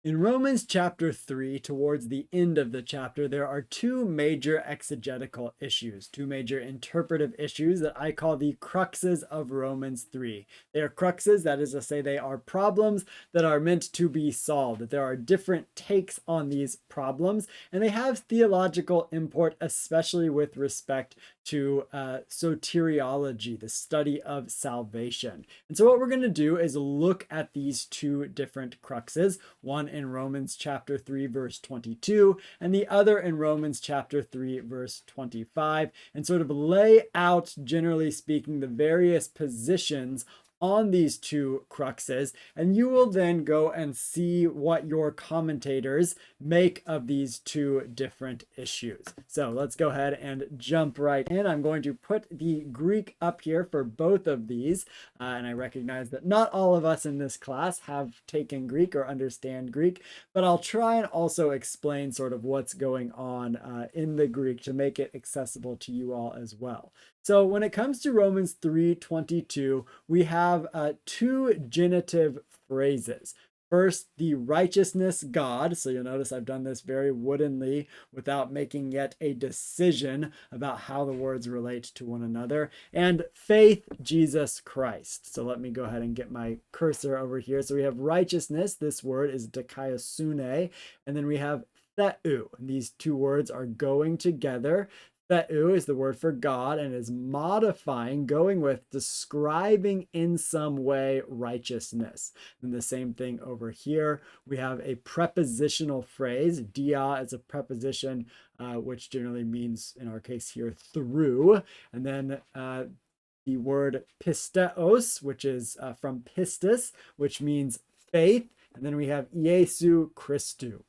In Romans chapter 3, towards the end of the chapter, there are two major exegetical issues, two major interpretive issues that I call the Cruxes of Romans 3. They are cruxes, that is to say, they are problems that are meant to be solved, that there are different takes on these problems, and they have theological import, especially with respect to soteriology, the study of salvation. And so, what we're going to do is look at these two different cruxes, one in Romans chapter 3, verse 22, and the other in Romans chapter 3, verse 25, and sort of lay out, generally speaking, the various positions on these two cruxes, and you will then go and see what your commentators make of these two different issues. So let's go ahead and jump right in. I'm going to put the Greek up here for both of these, and I recognize that not all of us in this class have taken Greek or understand Greek, but I'll try and also explain sort of what's going on in the Greek to make it accessible to you all as well. So when it comes to Romans 3:22, we have two genitive phrases. First, the righteousness God. So you'll notice I've done this very woodenly without making yet a decision about how the words relate to one another. And faith, Jesus Christ. So let me go ahead and get my cursor over here. So we have righteousness. This word is dikaiosune. And then we have theou. And these two words are going together. Theou is the word for God and is modifying, going with, describing in some way righteousness. And the same thing over here. We have a prepositional phrase. Dia is a preposition, which generally means, in our case here, through. And then the word pisteos, which is from pistis, which means faith. And then we have Iesu Christou,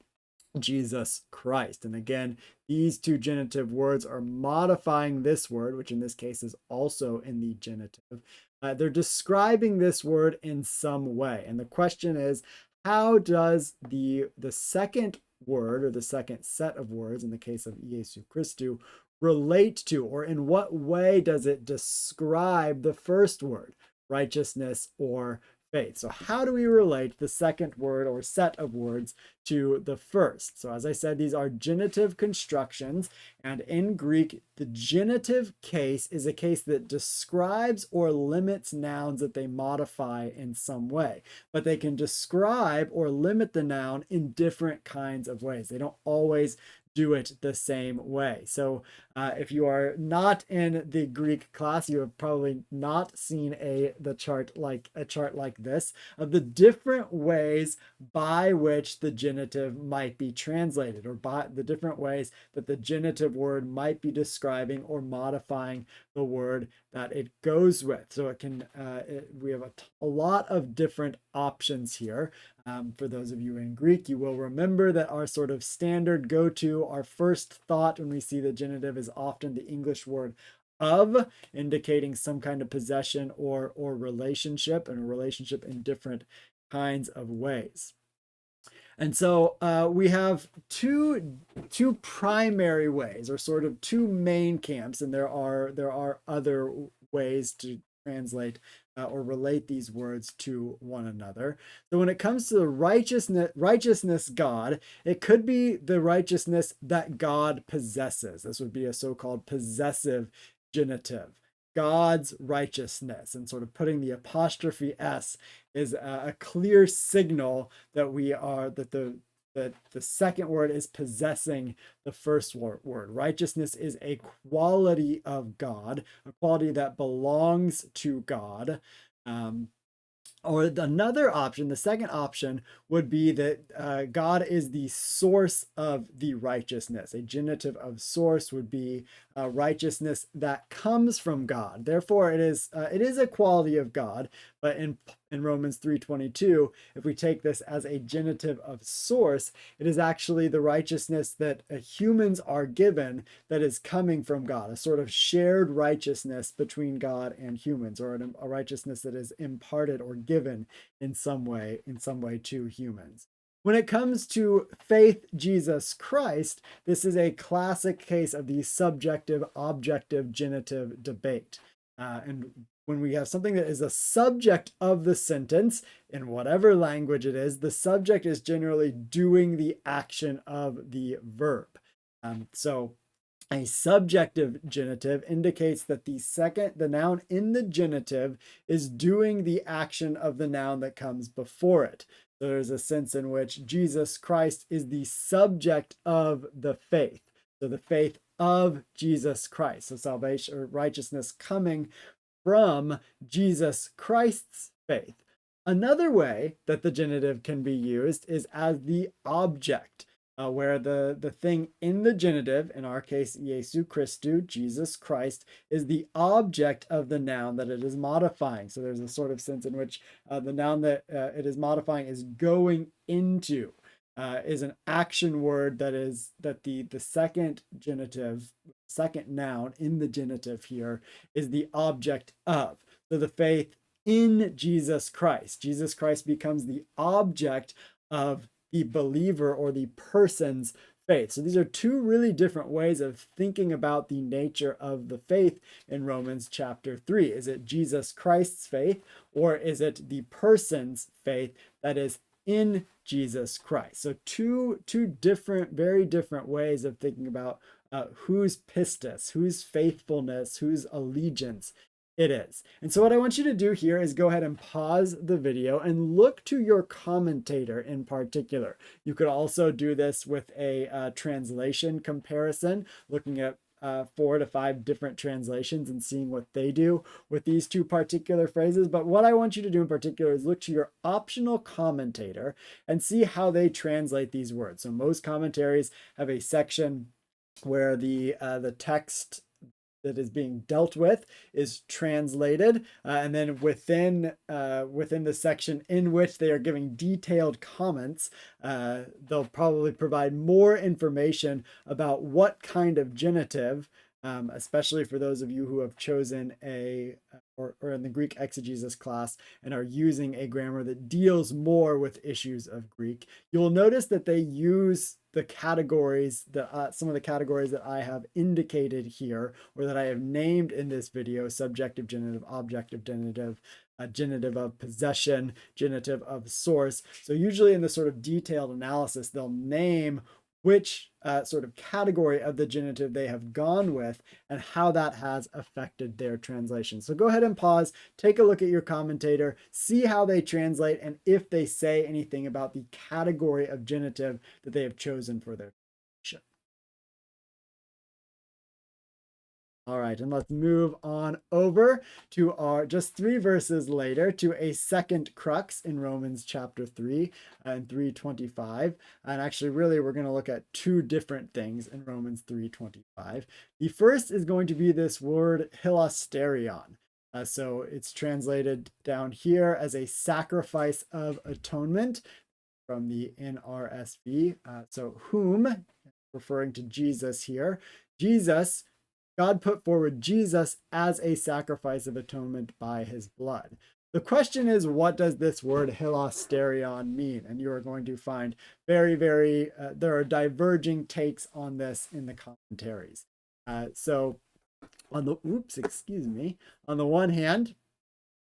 Jesus Christ. And again, these two genitive words are modifying this word, which in this case is also in the genitive. They're describing this word in some way. And the question is, how does the second word, or the second set of words, in the case of Iesu Christou, relate to, or in what way does it describe the first word, righteousness or faith? So how do we relate the second word or set of words to the first? So as I said, these are genitive constructions, and in Greek, the genitive case is a case that describes or limits nouns that they modify in some way, but they can describe or limit the noun in different kinds of ways. They don't always do it the same way. So if you are not in the Greek class, you have probably not seen a chart like this of the different ways by which the genitive might be translated, or by the different ways that the genitive word might be describing or modifying the word that it goes with. So it can we have a lot of different options here. For those of you in Greek, you will remember that our sort of standard go-to, our first thought when we see the genitive is often the English word of, indicating some kind of possession or relationship, and a relationship in different kinds of ways. And so we have two primary ways, or sort of two main camps, and there are other ways to translate or relate these words to one another. So when it comes to the righteousness God, it could be the righteousness that God possesses. This would be a so-called possessive genitive. God's righteousness, and sort of putting the apostrophe S is a clear signal that the second word is possessing the first word. Righteousness is a quality of God, a quality that belongs to God. Or another option, the second option, would be that God is the source of the righteousness. A genitive of source would be righteousness that comes from God. Therefore, it is a quality of God. But in Romans 3:22, if we take this as a genitive of source, it is actually the righteousness that humans are given that is coming from God, a sort of shared righteousness between God and humans, or a righteousness that is imparted or given in some way to humans. When it comes to faith, Jesus Christ, this is a classic case of the subjective objective genitive debate. And when we have something that is a subject of the sentence, in whatever language it is, the subject is generally doing the action of the verb. So a subjective genitive indicates that the noun in the genitive is doing the action of the noun that comes before it. So there's a sense in which Jesus Christ is the subject of the faith. So the faith of Jesus Christ. So salvation or righteousness coming from Jesus Christ's faith. Another way that the genitive can be used is as the object, where the thing in the genitive, in our case, Jesu Christu, Jesus Christ, is the object of the noun that it is modifying. So there's a sort of sense in which the noun that it is modifying is going into, is an action word that the second genitive, second noun in the genitive here is the object of. So the faith in Jesus Christ. Jesus Christ becomes the object of the believer or the person's faith. So these are two really different ways of thinking about the nature of the faith in Romans chapter 3. Is it Jesus Christ's faith, or is it the person's faith that is in Jesus Christ? So two different, very different ways of thinking about whose pistis, whose faithfulness, whose allegiance it is. And so what I want you to do here is go ahead and pause the video and look to your commentator in particular. You could also do this with a translation comparison, looking at 4 to 5 different translations and seeing what they do with these two particular phrases. But what I want you to do in particular is look to your optional commentator and see how they translate these words. So most commentaries have a section where the text that is being dealt with is translated, and then within the section in which they are giving detailed comments, they'll probably provide more information about what kind of genitive, especially for those of you who have chosen or in the Greek exegesis class and are using a grammar that deals more with issues of Greek. You'll notice that they use the categories that some of the categories that I have indicated here, or that I have named in this video: subjective genitive, objective genitive, genitive of possession, genitive of source. So usually in the sort of detailed analysis, they'll name which sort of category of the genitive they have gone with and how that has affected their translation. So go ahead and pause, take a look at your commentator, see how they translate, and if they say anything about the category of genitive that they have chosen for their translation. All right, and let's move on over to our, just 3 verses later, to a second crux in Romans chapter 3 and 3:25. And actually, really, we're going to look at 2 different things in Romans 3:25. The first is going to be this word hilasterion. So it's translated down here as a sacrifice of atonement from the NRSV. So whom, referring to Jesus here, God put forward Jesus as a sacrifice of atonement by his blood. The question is, what does this word hilasterion mean? And you are going to find there are diverging takes on this in the commentaries. So on the one hand,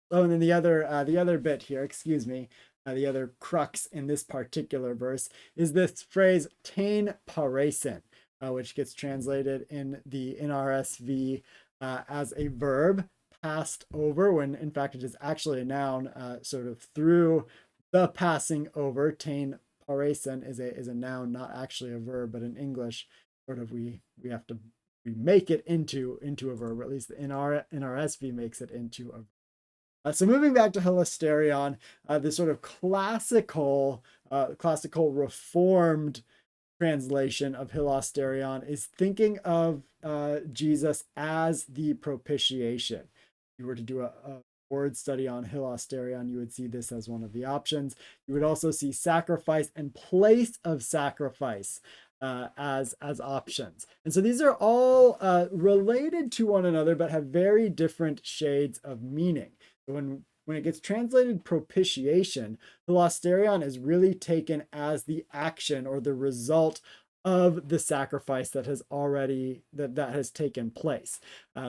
and then the other bit here, the other crux in this particular verse is this phrase "tein paresen," which gets translated in the NRSV as a verb passed over, when in fact it is actually a noun, sort of through the passing over. Tein paresen is a noun, not actually a verb, but in English, sort of we make it into a verb, or at least the NRSV makes it into a verb. So moving back to hilasterion, the sort of classical reformed translation of hilasterion is thinking of Jesus as the propitiation. If you were to do a word study on hilasterion, you would see this as one of the options. You would also see sacrifice and place of sacrifice as options. And so these are all related to one another, but have very different shades of meaning. When it gets translated propitiation, hilasterion is really taken as the action or the result of the sacrifice that has already that has taken place.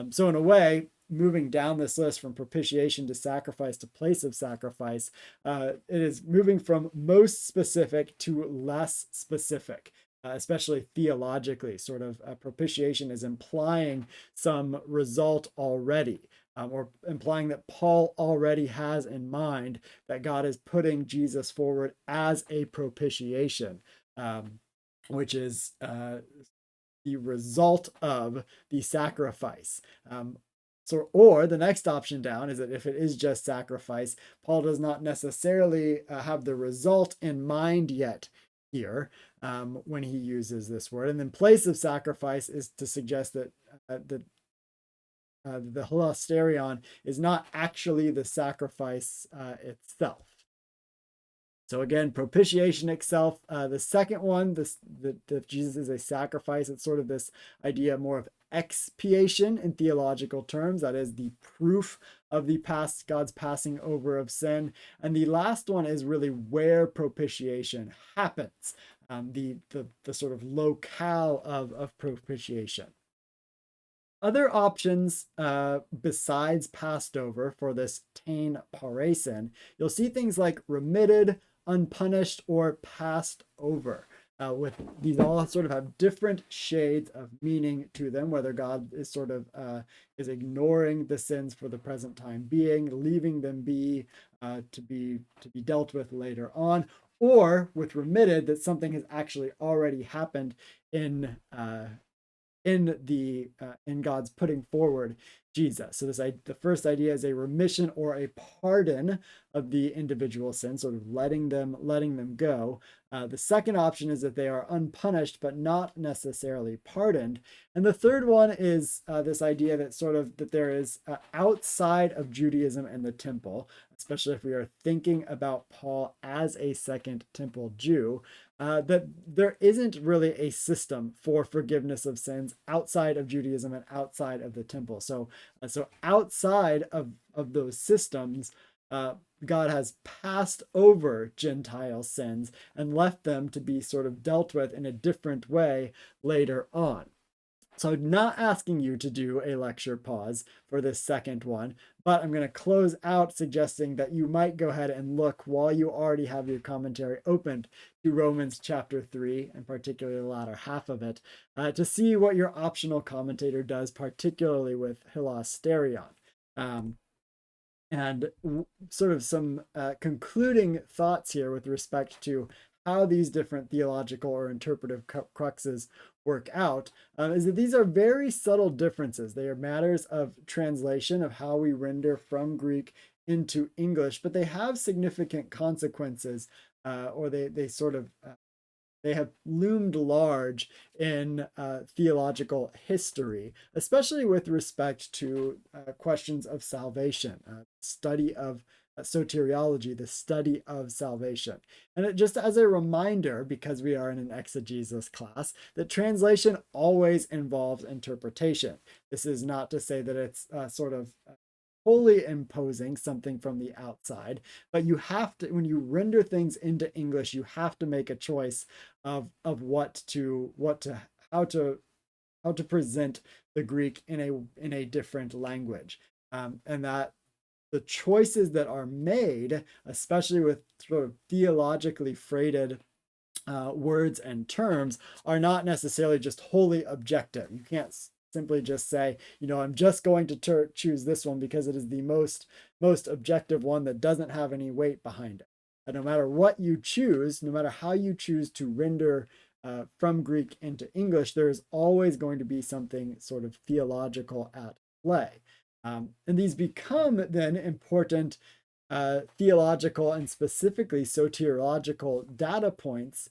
So in a way, moving down this list from propitiation to sacrifice to place of sacrifice, it is moving from most specific to less specific. Especially theologically, sort of propitiation is implying some result already, or implying that Paul already has in mind that God is putting Jesus forward as a propitiation, which is the result of the sacrifice. Or the next option down is that if it is just sacrifice, Paul does not necessarily have the result in mind yet here when he uses this word. And then place of sacrifice is to suggest that the hilasterion is not actually the sacrifice itself. So again, propitiation itself. The second one, that Jesus is a sacrifice, it's sort of this idea more of expiation in theological terms. That is the proof of the past, God's passing over of sin. And the last one is really where propitiation happens, the sort of locale of propitiation. Other options besides passed over for this tain parasin, you'll see things like remitted, unpunished, or passed over. With these all sort of have different shades of meaning to them, whether God is sort of is ignoring the sins for the present time being, leaving them be to be dealt with later on, or with remitted, that something has actually already happened in in God's putting forward Jesus. So the first idea is a remission or a pardon of the individual sin, sort of letting them go. The second option is that they are unpunished but not necessarily pardoned. And the third one is this idea that there is outside of Judaism and the temple, especially if we are thinking about Paul as a second temple Jew, that there isn't really a system for forgiveness of sins outside of Judaism and outside of the temple. So outside of those systems, God has passed over Gentile sins and left them to be sort of dealt with in a different way later on. So I'm not asking you to do a lecture pause for this second one, but I'm going to close out suggesting that you might go ahead and look while you already have your commentary opened to Romans chapter 3, and particularly the latter half of it, to see what your optional commentator does, particularly with hilasterion. And sort of some concluding thoughts here with respect to how these different theological or interpretive cruxes work out is that these are very subtle differences. They are matters of translation, of how we render from Greek into English, but they have significant consequences, or they sort of they have loomed large in theological history, especially with respect to questions of salvation, study of soteriology, the study of salvation. And just as a reminder, because we are in an exegesis class, that translation always involves interpretation. This is not to say that it's sort of wholly imposing something from the outside, but you have to, when you render things into English, you have to make a choice of how to present the Greek in a different language, and that the choices that are made, especially with sort of theologically freighted words and terms, are not necessarily just wholly objective. You can't simply just say, I'm just going to choose this one because it is the most objective one that doesn't have any weight behind it. And no matter what you choose, no matter how you choose to render from Greek into English, there is always going to be something sort of theological at play. And these become then important theological and specifically soteriological data points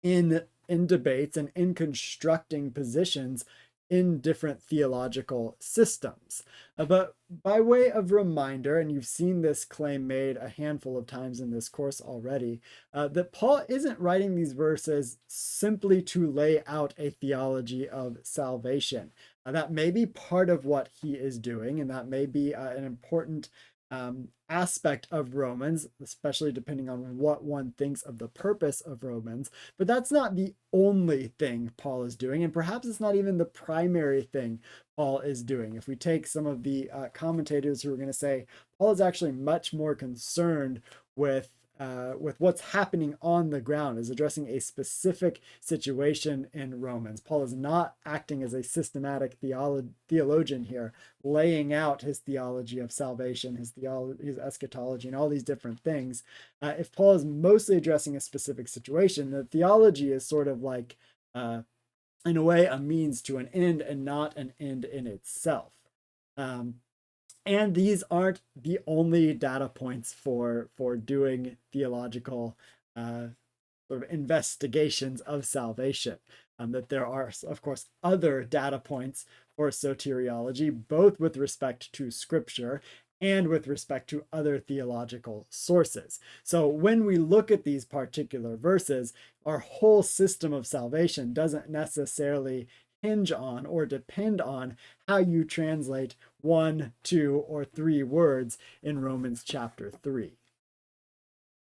in debates and in constructing positions in different theological systems. But by way of reminder, and you've seen this claim made a handful of times in this course already, that Paul isn't writing these verses simply to lay out a theology of salvation. That may be part of what he is doing, and that may be an important aspect of Romans, especially depending on what one thinks of the purpose of Romans. But that's not the only thing Paul is doing, and perhaps it's not even the primary thing Paul is doing. If we take some of the commentators who are going to say Paul is actually much more concerned with what's happening on the ground, is addressing a specific situation in Romans. Paul is not acting as a systematic theologian here, laying out his theology of salvation, his eschatology, and all these different things. If Paul is mostly addressing a specific situation, the theology is sort of like, in a way, a means to an end and not an end in itself. And these aren't the only data points for doing theological sort of investigations of salvation. That there are, of course, other data points for soteriology, both with respect to Scripture and with respect to other theological sources. So when we look at these particular verses, our whole system of salvation doesn't necessarily hinge on or depend on how you translate 1, 2, or 3 words in Romans chapter 3.